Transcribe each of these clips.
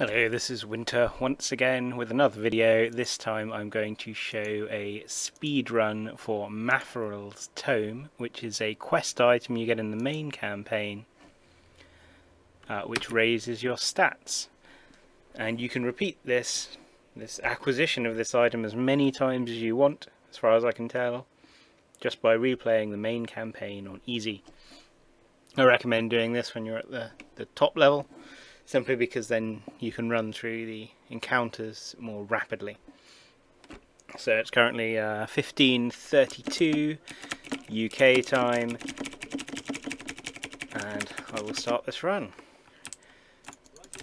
Hello, this is Winter once again with another video. This time I'm going to show a speed run for Maferil's Tome, which is a quest item you get in the main campaign, which raises your stats. And you can repeat this acquisition of this item as many times as you want, as far as I can tell, just by replaying the main campaign on easy. I recommend doing this when you're at the top level, simply because then you can run through the encounters more rapidly. So it's currently 15:32 UK time, and I will start this run.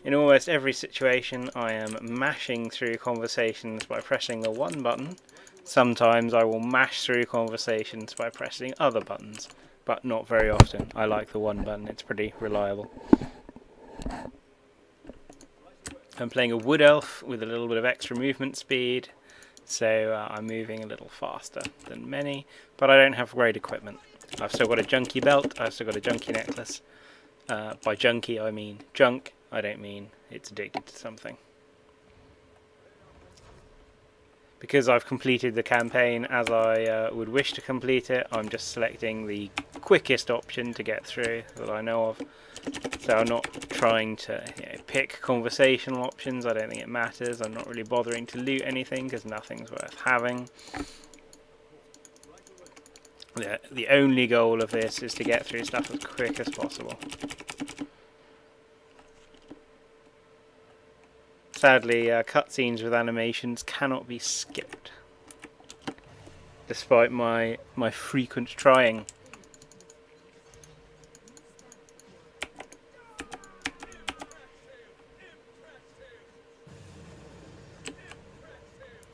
In almost every situation I am mashing through conversations by pressing the one button. Sometimes I will mash through conversations by pressing other buttons, but not very often. I like the one button, it's pretty reliable. I'm playing a wood elf with a little bit of extra movement speed, so I'm moving a little faster than many, but I don't have great equipment. I've still got a junkie belt, I've still got a junkie necklace. By junkie I mean junk, I don't mean it's addicted to something. Because I've completed the campaign as I would wish to complete it, I'm just selecting the quickest option to get through that I know of. So I'm not trying to pick conversational options, I don't think it matters. I'm not really bothering to loot anything because nothing's worth having. The only goal of this is to get through stuff as quick as possible. Sadly, cutscenes with animations cannot be skipped, despite my frequent trying.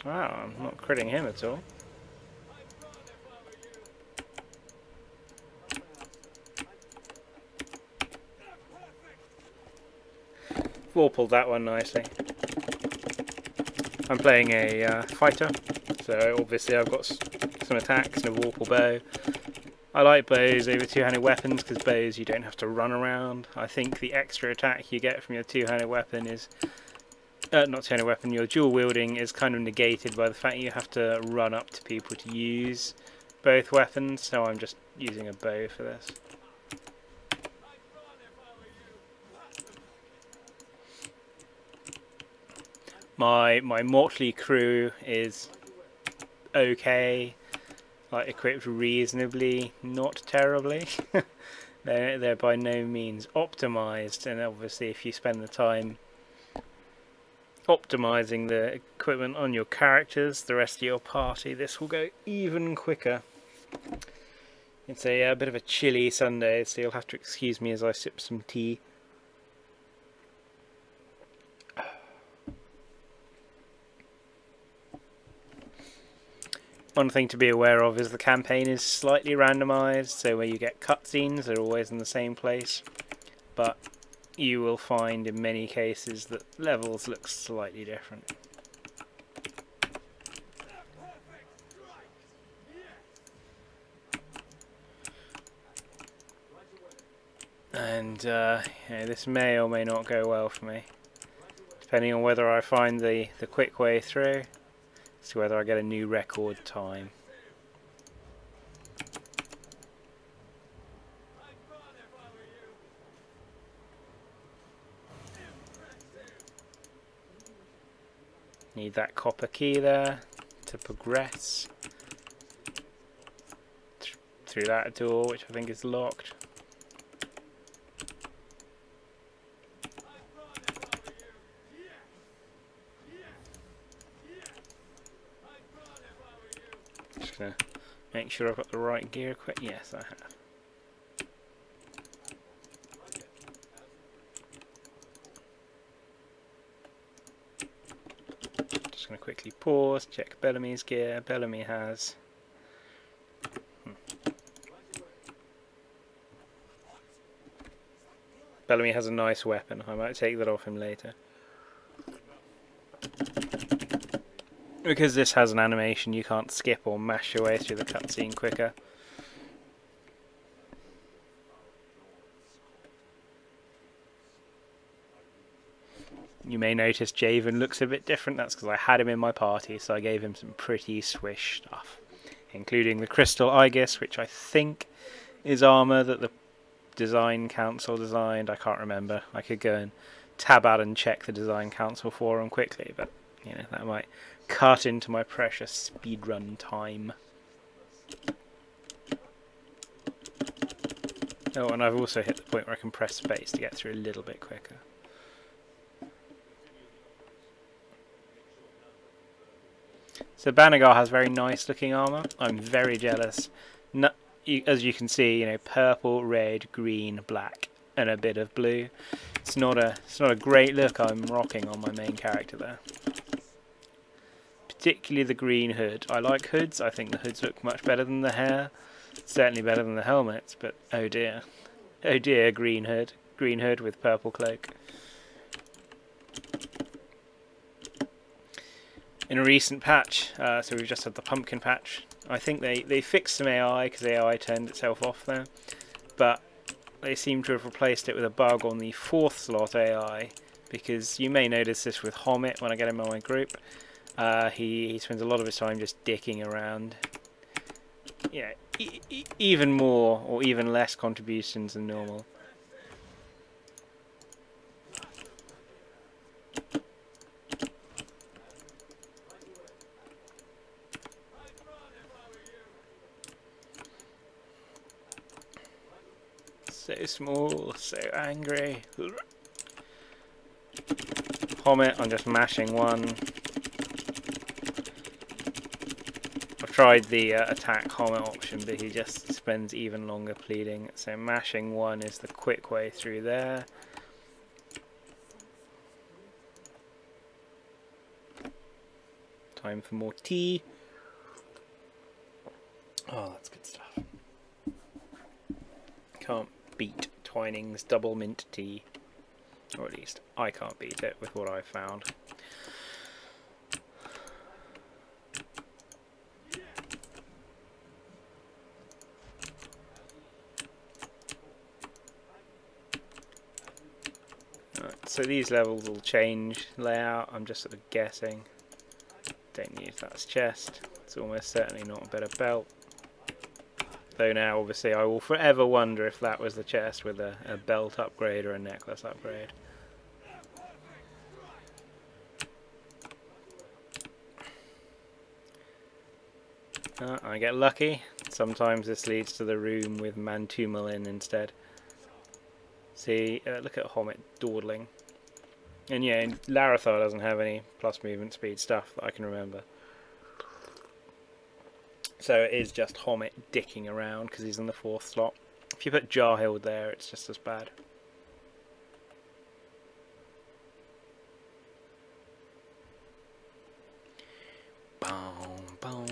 Wow, I'm not critting him at all. Warpled that one nicely. I'm playing a fighter, so obviously I've got some attacks and a Warple bow. I like bows over two-handed weapons because bows you don't have to run around. I think the extra attack you get from your two-handed weapon is not two-handed weapon, your dual wielding is kind of negated by the fact you have to run up to people to use both weapons, so I'm just using a bow for this. My motley crew is okay, like equipped reasonably, not terribly. They're by no means optimized, and obviously if you spend the time optimizing the equipment on your characters, the rest of your party, this will go even quicker. It's a bit of a chilly Sunday, so you'll have to excuse me as I sip some tea. One thing to be aware of is the campaign is slightly randomized, so where you get cutscenes, they're always in the same place, but you will find in many cases that levels look slightly different. And this may or may not go well for me, depending on whether I find the quick way through, as to whether I get a new record time. Need that copper key there to progress through that door, which I think is locked. Just gonna make sure I've got the right gear equipped. Yes, I have. Just going to quickly pause, check Bellamy's gear. Bellamy has Bellamy has a nice weapon. I might take that off him later. Because this has an animation, you can't skip or mash your way through the cutscene quicker. You may notice Javen looks a bit different. That's because I had him in my party, so I gave him some pretty swish stuff, including the Crystal Aegis, which I think is armour that the Design Council designed. I can't remember. I could go and tab out and check the Design Council forum quickly, but you know, that might cut into my precious speedrun time. Oh, and I've also hit the point where I can press space to get through a little bit quicker. So Banagar has very nice looking armour. I'm very jealous. No, as you can see, you know, purple, red, green, black, and a bit of blue. It's not a great look I'm rocking on my main character there. Particularly the green hood. I like hoods. I think the hoods look much better than the hair. Certainly better than the helmets, but oh dear. Oh dear, green hood. Green hood with purple cloak. In a recent patch, so we've just had the pumpkin patch, I think they fixed some AI because the AI turned itself off there, but they seem to have replaced it with a bug on the 4th slot AI, because you may notice this with Homit when I get him in my group. He spends a lot of his time just dicking around. Yeah, even more or even less contributions than normal. So small, so angry. Homit, I'm just mashing one. Tried the attack Homit option, but he just spends even longer pleading, so mashing one is the quick way through there. Time for more tea. Oh, that's good stuff. Can't beat Twining's double mint tea, or at least I can't beat it with what I've found. So these levels will change layout, I'm just sort of guessing. Don't know if that's chest, it's almost certainly not a better belt. Though now obviously I will forever wonder if that was the chest with a belt upgrade or a necklace upgrade. I get lucky, sometimes this leads to the room with Mantumalin instead. See, look at Homit dawdling. And yeah, Larathar doesn't have any plus movement speed stuff that I can remember. So it is just Homit dicking around because he's in the 4th slot. If you put Jarhild there, it's just as bad. Boom, boom.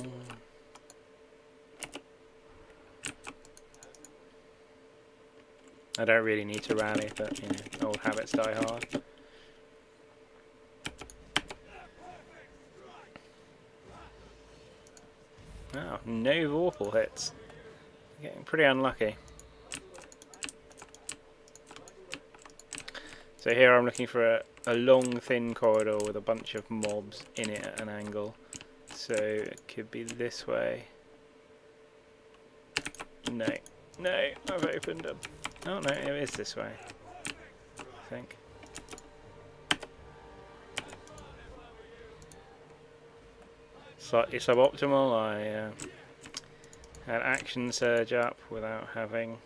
I don't really need to rally, but you know, old habits die hard. Oh, no Vorpal hits. Getting pretty unlucky. So here I'm looking for a long, thin corridor with a bunch of mobs in it at an angle. So it could be this way. No, no, I've opened up. Oh no, it is this way, I think. Slightly suboptimal. I had action surge up without having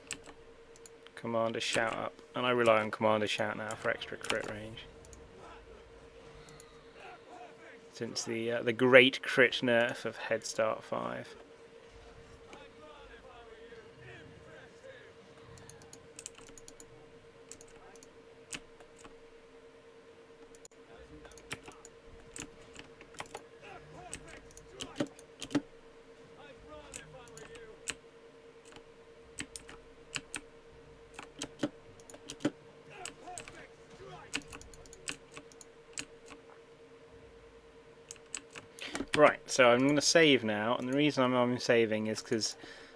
Commander Shout up, and I rely on Commander Shout now for extra crit range. Since the great crit nerf of Head Start 5. Right, so I'm going to save now, and the reason I'm saving is because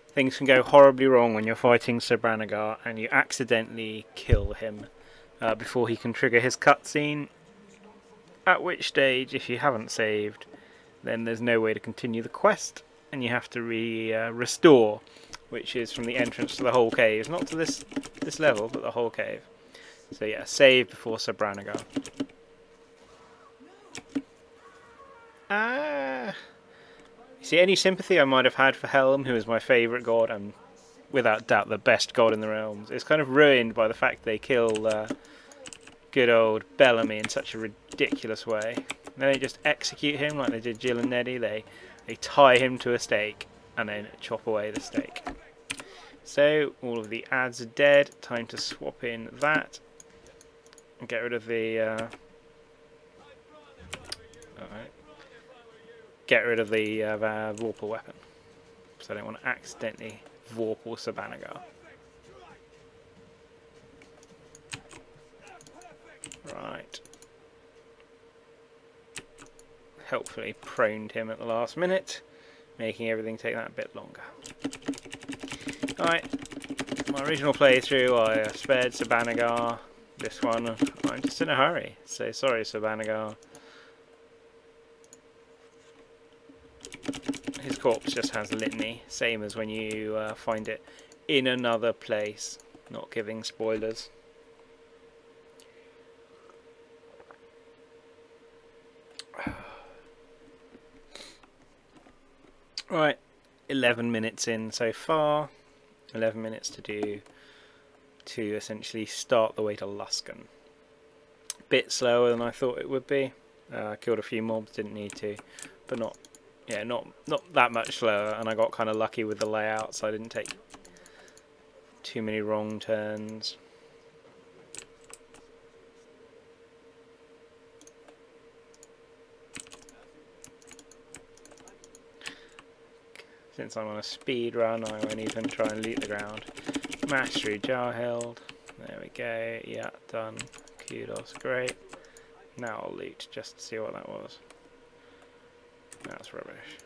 things can go horribly wrong when you're fighting Sir Branagar and you accidentally kill him before he can trigger his cutscene, At which stage, if you haven't saved, then there's no way to continue the quest, and you have to restore, which is from the entrance to the whole cave, not to this level, but the whole cave. So yeah, save before Sabranagar. See, any sympathy I might have had for Helm, who is my favourite god and without doubt the best god in the realms, is kind of ruined by the fact they kill good old Bellamy in such a ridiculous way. They don't just execute him like they did Jill and Neddy, they tie him to a stake and then chop away the stake. So all of the ads are dead, time to swap in that and get rid of the Vorpal weapon, so I don't want to accidentally Vorpal Sabranagar. Right. Helpfully proned him at the last minute, making everything take that a bit longer. Alright, my original playthrough I spared Sabranagar. This one I'm just in a hurry, so sorry Sabranagar. His corpse just has litany, same as when you find it in another place, not giving spoilers. Right, 11 minutes in so far, 11 minutes to do to essentially start the way to Luskan. Bit slower than I thought it would be. Killed a few mobs, didn't need to, but not that much slower, and I got kind of lucky with the layout, so I didn't take too many wrong turns. Since I'm on a speed run, I won't even try and loot the ground. Mastery jar held. There we go. Yeah, done. Kudos, great. Now I'll loot just to see what that was. That's rubbish.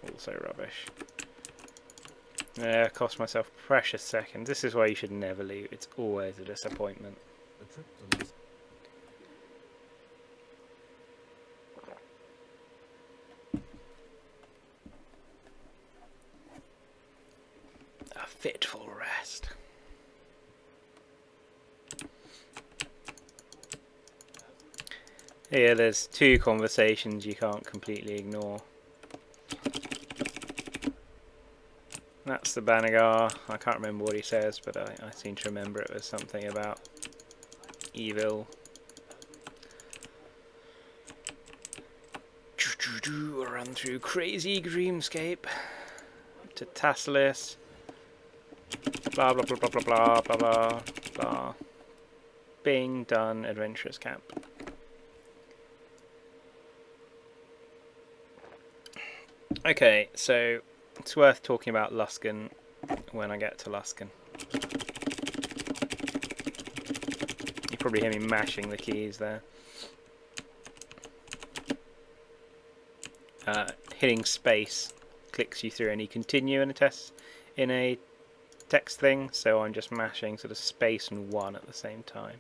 Also rubbish. Yeah, cost myself precious seconds. This is why you should never loot. It's always a disappointment. A fitful rest. Here there's two conversations you can't completely ignore. That's the Banagar. I can't remember what he says, but I seem to remember it was something about evil. Run through crazy dreamscape to Tassalis. Blah blah blah blah blah blah blah blah blah. Bing, done. Adventurous camp. Okay, so it's worth talking about Luskan when I get to Luskan. You probably hear me mashing the keys there. Hitting space clicks you through any continue in a text thing, so I'm just mashing sort of space and 1 at the same time.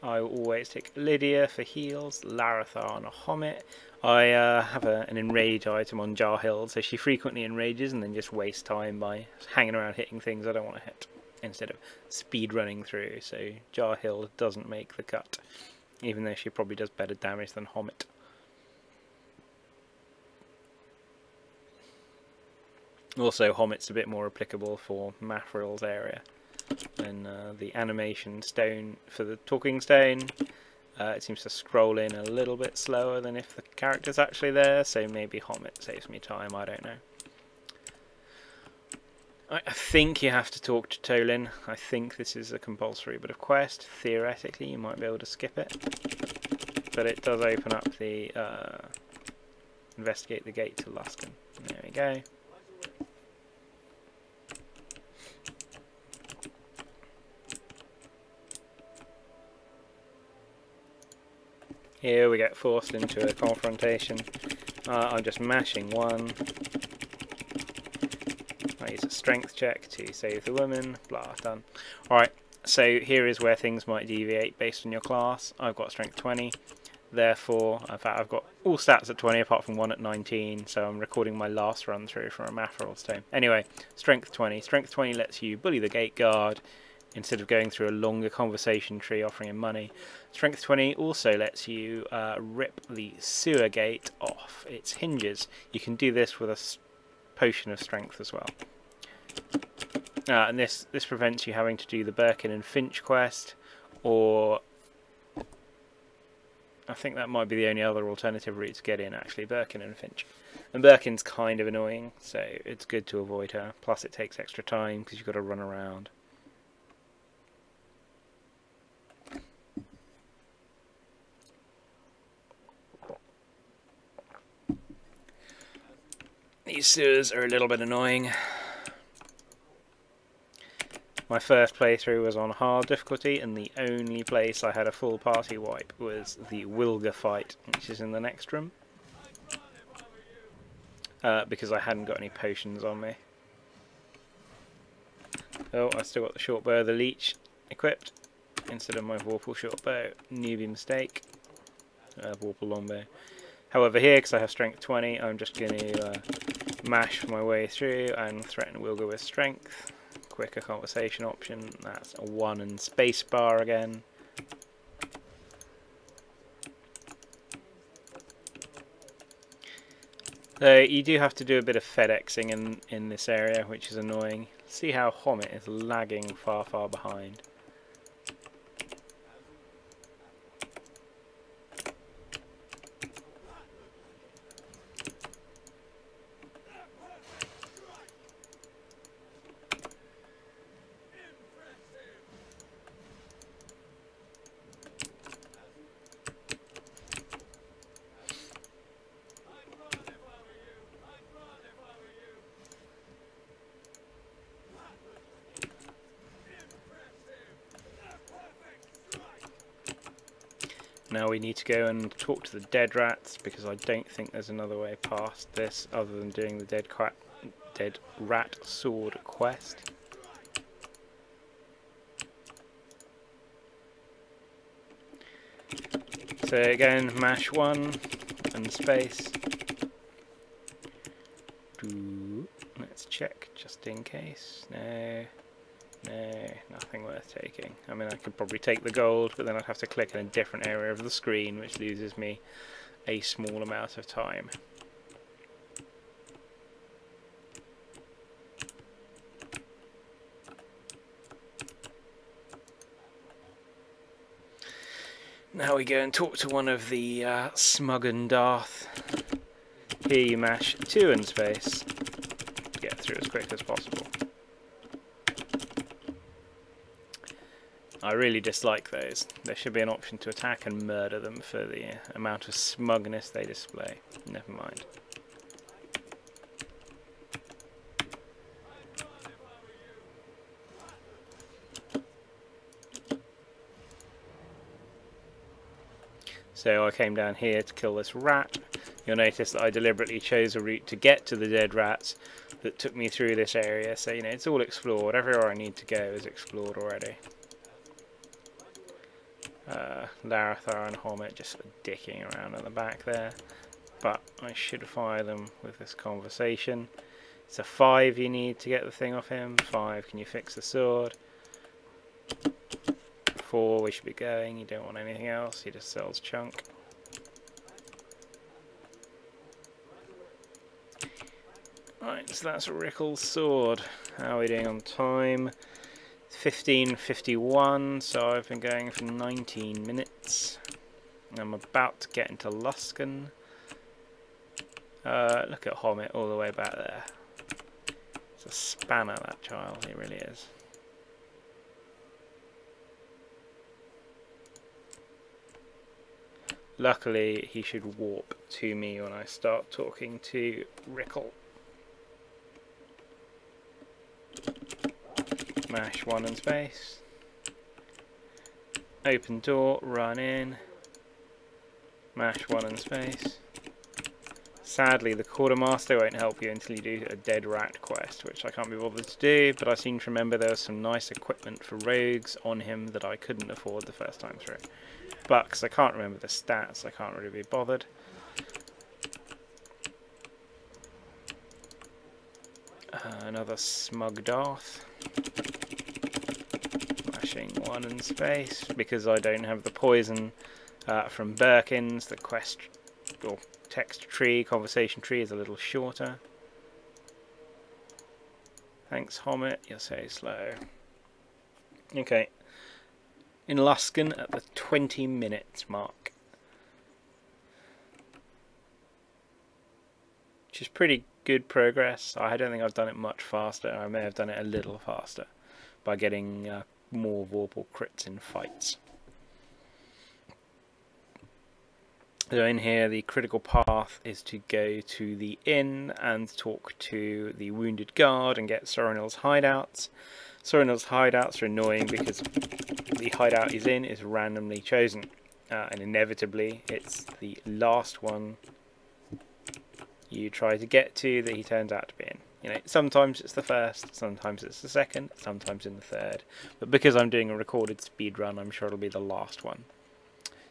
I will always take Lydia for heals, Larathar on a Hommit. I have an enrage item on Jarhild, so she frequently enrages and then just wastes time by hanging around hitting things I don't want to hit, instead of speed running through, so Jarhild doesn't make the cut, even though she probably does better damage than Hommit. Also, Hommit's a bit more applicable for Maferil's area. And the animation stone for the talking stone, it seems to scroll in a little bit slower than if the character's actually there, so maybe Hommit saves me time, I don't know. I think you have to talk to Tolin. I think this is a compulsory bit of quest. Theoretically you might be able to skip it, but it does open up the investigate the gate to Luskan. There we go. Here we get forced into a confrontation. I'm just mashing 1. I use a strength check to save the woman. Blah, done. Alright, So here is where things might deviate based on your class. I've got strength 20, therefore, in fact I've got all stats at 20 apart from one at 19, so I'm recording my last run through for a Maferil Tome. Anyway, strength 20. Strength 20 lets you bully the gate guard instead of going through a longer conversation tree offering him money. Strength 20 also lets you rip the sewer gate off its hinges. You can do this with a potion of strength as well. And this prevents you having to do the Birkin and Finch quest, or I think that might be the only other alternative route to get in, actually, Birkin and Finch. And Birkin's kind of annoying, so it's good to avoid her. Plus it takes extra time because you've got to run around. These sewers are a little bit annoying. My first playthrough was on hard difficulty, and the only place I had a full party wipe was the Wilga fight, which is in the next room. Because I hadn't got any potions on me. Oh, I still got the short bow of the leech equipped instead of my Vorpal short bow. Newbie mistake. Vorpal longbow. However, here, because I have strength 20, I'm just going to mash my way through and threaten Wilga with strength. Quicker conversation option, that's a 1 and spacebar again. So you do have to do a bit of FedExing in this area, which is annoying. See how Homet is lagging far behind. Now we need to go and talk to the dead rats, because I don't think there's another way past this other than doing the dead rat sword quest. So again, mash 1 and space. Let's check just in case. No, nothing worth taking. I mean, I could probably take the gold, but then I'd have to click in a different area of the screen, which loses me a small amount of time. Now we go and talk to one of the Smug and Darth. Here you mash 2 and space to get through as quick as possible. I really dislike those. There should be an option to attack and murder them for the amount of smugness they display. Never mind. So I came down here to kill this rat. You'll notice that I deliberately chose a route to get to the dead rats that took me through this area. So, you know, it's all explored. Everywhere I need to go is explored already. Larathar and Homet just dicking around at the back there, but I should fire them with this conversation. It's a 5 you need to get the thing off him. 5, can you fix the sword? 4, we should be going. You don't want anything else, he just sells chunk. Right, so that's Rickle's sword. How are we doing on time? 15:51, so I've been going for 19 minutes. I'm about to get into Luskan. Look at Homet all the way back there. It's a spanner, that child, he really is. Luckily, he should warp to me when I start talking to Rickle. Mash 1 and space. Open door, run in. Mash 1 and space. Sadly, the quartermaster won't help you until you do a dead rat quest, which I can't be bothered to do, but I seem to remember there was some nice equipment for rogues on him that I couldn't afford the first time through. But, because I can't remember the stats, I can't really be bothered. Another smug Darth. Flashing 1 in space, because I don't have the poison from Birkin's, the quest or text tree, conversation tree is a little shorter. Thanks, Homet, you're so slow. Okay. In Luskan at the 20 minutes mark. Which is pretty good progress. I don't think I've done it much faster. I may have done it a little faster by getting more Vorpal crits in fights. So in here, the critical path is to go to the inn and talk to the wounded guard and get Sorinel's hideouts. Sorinel's hideouts are annoying because the hideout he's in is randomly chosen, and inevitably it's the last one you try to get to that he turns out to be in. You know, sometimes it's the first, sometimes it's the second, sometimes in the third. But because I'm doing a recorded speed run, I'm sure it'll be the last one.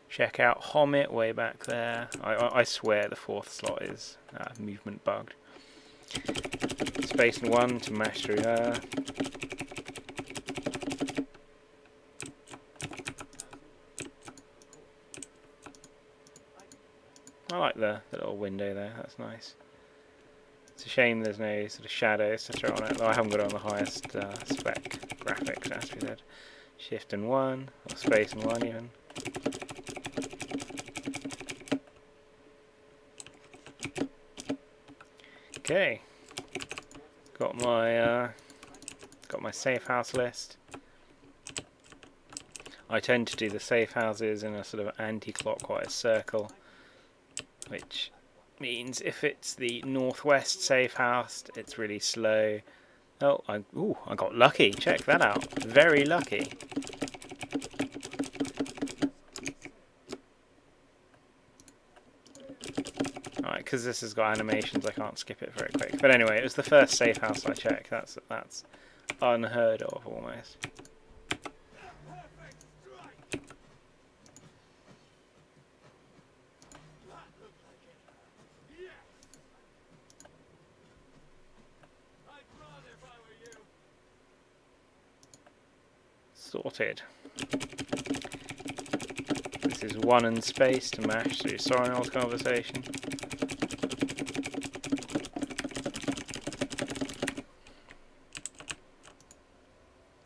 Check out Homet way back there. I swear the 4th slot is movement bugged. Space and 1 to mash through her. I like the little window there, that's nice. It's a shame there's no sort of shadows to throw on it, though I haven't got it on the highest spec graphics, as we said. Shift and 1, or space and 1 even. Okay, got my safe house list. I tend to do the safe houses in a sort of anti-clockwise circle, which means if it's the northwest safe house, it's really slow. Oh, I got lucky. Check that out. Very lucky. Alright, because this has got animations, I can't skip it very quick. But anyway, it was the first safe house I checked. That's unheard of almost. Sorted. This is 1 in space to mash through Sorinel's conversation.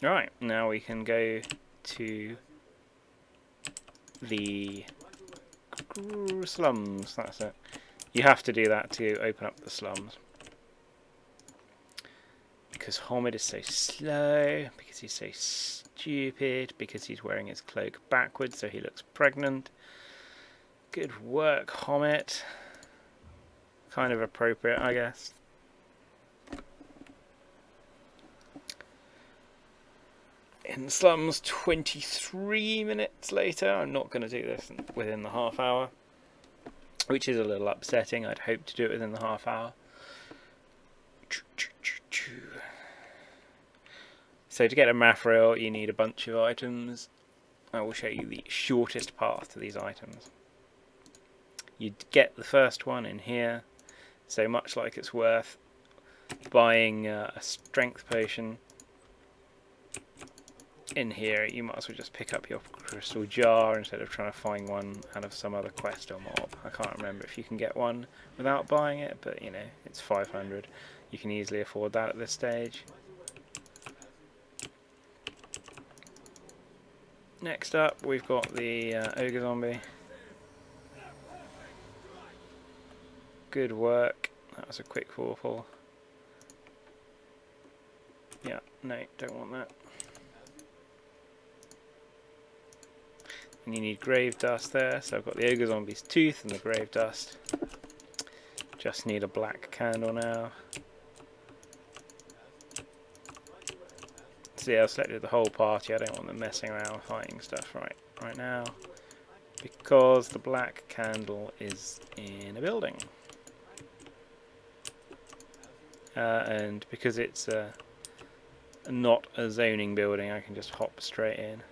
Right, now we can go to the slums, that's it. You have to do that to open up the slums. Because Homet is so slow, because he's so stupid, because he's wearing his cloak backwards so he looks pregnant. Good work, Homet. Kind of appropriate, I guess. In the slums, 23 minutes later. I'm not going to do this within the half hour, which is a little upsetting. I'd hoped to do it within the half hour. So to get a Maferil, you need a bunch of items. I will show you the shortest path to these items. You get the first one in here, so much like it's worth buying a strength potion in here, you might as well just pick up your crystal jar instead of trying to find one out of some other quest or mob. I can't remember if you can get one without buying it, but you know, it's 500. You can easily afford that at this stage. Next up, we've got the ogre zombie. Good work. That was a quick vorpal. Yeah, no, don't want that. And you need grave dust there, so I've got the ogre zombie's tooth and the grave dust. Just need a black candle now. See, I've selected the whole party. I don't want them messing around fighting stuff right now, because the black candle is in a building. and because it's not a zoning building, I can just hop straight in.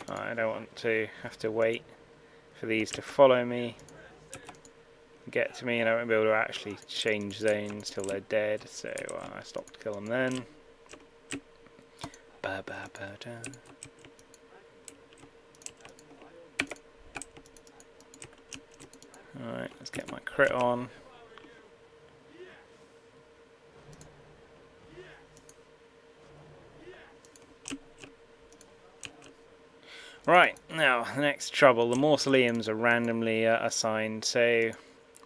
I don't want to have to wait for these to follow me, get to me, and I won't be able to actually change zones till they're dead, so I stop to kill them then. Ba -ba -ba -da. Alright, let's get my crit on. Right, now, the next trouble. The mausoleums are randomly assigned, so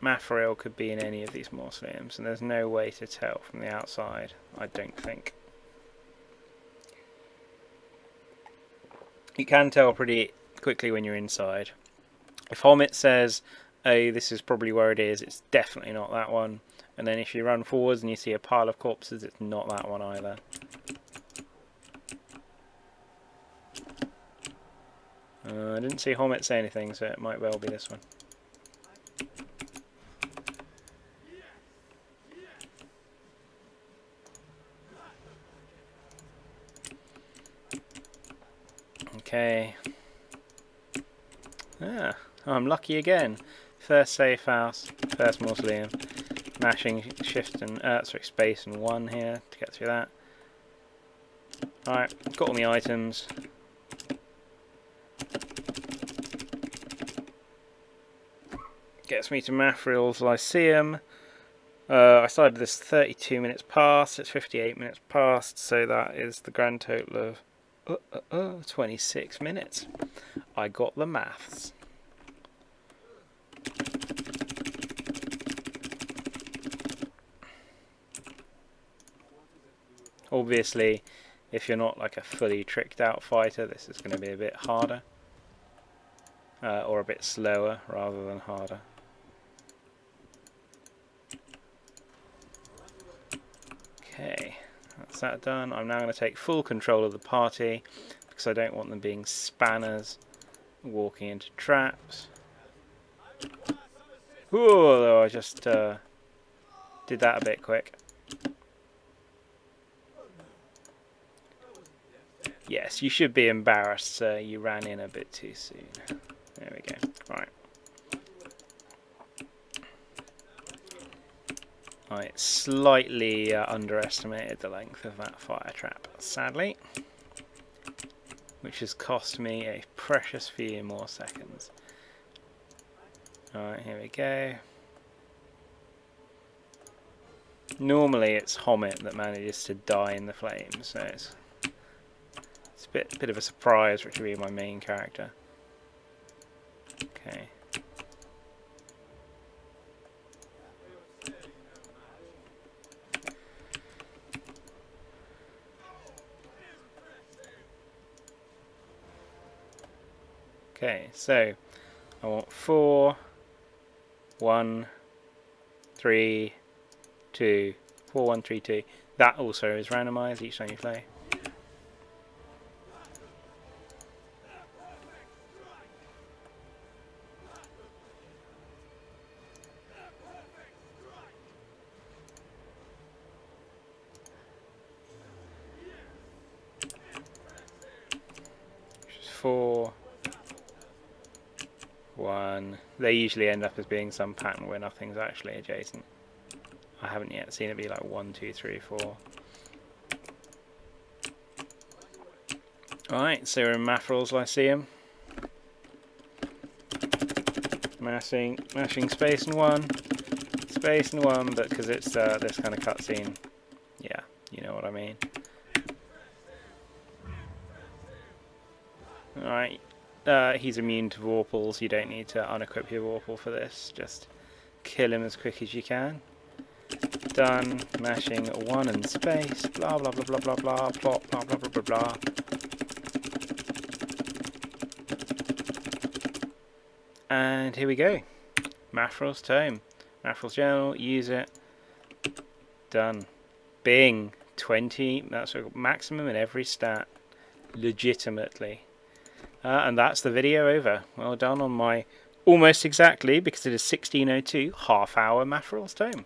Maferil could be in any of these mausoleums, and there's no way to tell from the outside, I don't think. You can tell pretty quickly when you're inside. If Homit says, oh, this is probably where it is, it's definitely not that one. And then if you run forwards and you see a pile of corpses, it's not that one either. I didn't see Homit say anything, so it might well be this one. Okay. Ah, I'm lucky again. First safe house, first mausoleum. Mashing shift and space and 1 here to get through that. Alright, got all my items. Gets me to Maferil's Lyceum. I started this 32 minutes past, it's 58 minutes past, so that is the grand total of 26 minutes. I got the maths. Obviously, if you're not like a fully tricked out fighter, this is going to be a bit harder. Or a bit slower rather than harder. Okay, that's that done. I'm now going to take full control of the party because I don't want them being spanners, walking into traps. Ooh, I just did that a bit quick. Yes, you should be embarrassed, you ran in a bit too soon. There we go. Right. I slightly underestimated the length of that fire trap, sadly, which has cost me a precious few more seconds. Alright, here we go. Normally it's Homit that manages to die in the flames, so it's a bit of a surprise for it to be my main character. Okay. Okay, so I want 4, 1, 3, 2, 4, 1, 3, 2. That also is randomized each time you play. Which is 4, 1. They usually end up as being some pattern where nothing's actually adjacent. I haven't yet seen it be like 1, 2, 3, 4. Alright, so we're in Maferil's Lyceum. Mashing space and 1, space and 1, but because it's this kind of cutscene, yeah, you know what I mean. Alright, he's immune to Vorpals, you don't need to unequip your Vorpal for this, just kill him as quick as you can. Done, mashing 1 and space, blah blah blah blah blah blah, plop, blah blah blah blah blah. And here we go. Maferil's Tome. Maferil's Journal, use it. Done. Bing. 20, that's a maximum in every stat. Legitimately. And that's the video over. Well done on my almost exactly, because it is 16:02, half hour Maferil's Tome.